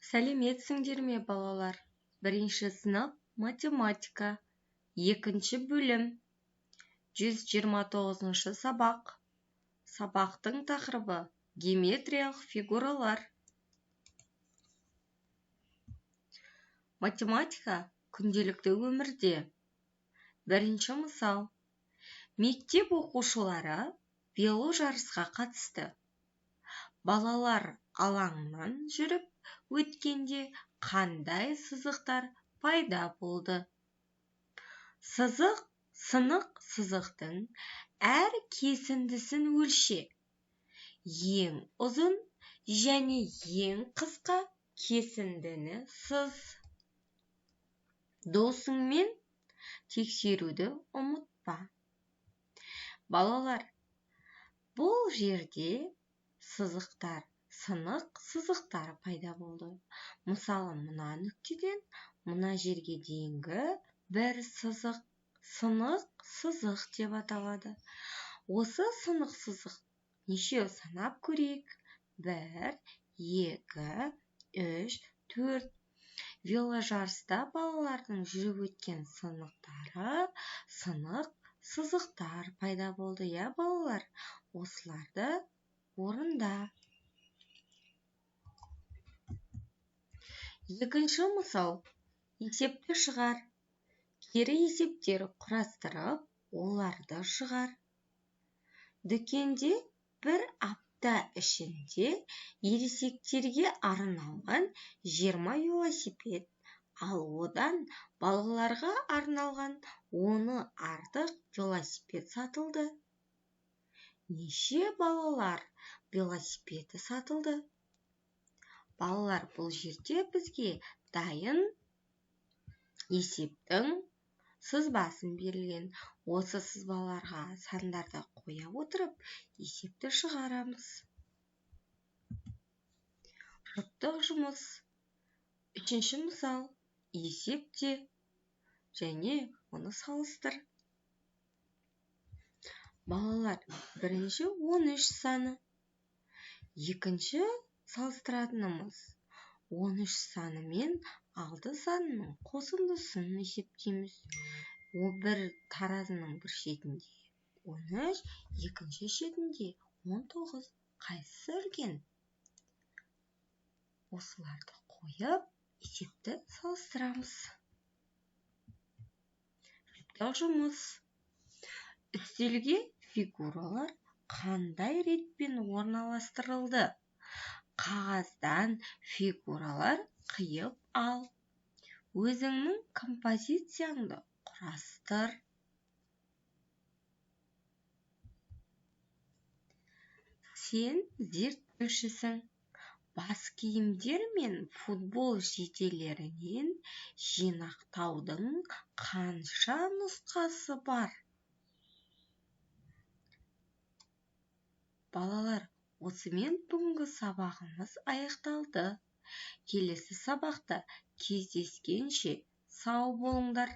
Сәлеметсіңдер ме, балалар? Бірінші сынып математика. Екінші бөлім. 129-шы сабақ. Сабақтың тақырыбы геометриялық фигуралар. Математика күнделікті өмірде. Бірінші мысал. Мектеп оқушылары вело жарысқа қатысты. Балалар алаңнан жүріп өткенде қандай сызықтар пайда болды? Сынық сызықтың әр кесіндісін өлше. Ең ұзын және ең қысқа кесіндіні сыз. Досыңмен тексеруді ұмытпа. Балалар, бұл жерде сынық сызықтар пайда болды. Мысалы, мына нүктеден мына жерге дейінгі бір сызық сынық сызық деп аталады. Осы сынық сызық нешеу санап көрейік? 1, 2, 3, 4. Веложарыста балалардың жүріп өткен сынық сызықтар пайда болды. Я, балалар, осыларды орында. Екінші мысал. Есепті шығар. Кері есептер құрастырып, оларды шығар. Дүкенде бір апта ішінде ересектерге арналған 20 велосипед, ал одан балаларға арналған 10 артық велосипед сатылды. Неше балалар велосипеді сатылды? Балалар, бұл жерде бізге дайын есептің сызбасын берілген. Осы сызбаларға сандарды қоя отырып, есепті шығарамыз. Жұптық жұмыс. Үшінші мысал. Есепте және оны салыстыр. Балалар, бірінші 13 саны. Екінші салыстыратынымыз 13 саны мен 6 санының қосындысын есептейміз. Бір таразының бір шетінде 13, екінші шетінде 19. Қайсысы үлкен? Осыларды қойып, есепті салыстырамыз. Жұптық жұмыс. Үстелге фигуралар қандай ретпен орналастырылды? Қағаздан фигуралар қиып ал. Өзіңнің композицияңды құрастыр. Сен зерттеушісің. Бас киімдер мен футбол жетелерінен жинақтаудың қанша нұсқасы бар? Балалар, осымен бүгінгі сабағымыз аяқталды. Келесі сабақта кездескенше сау болыңдар.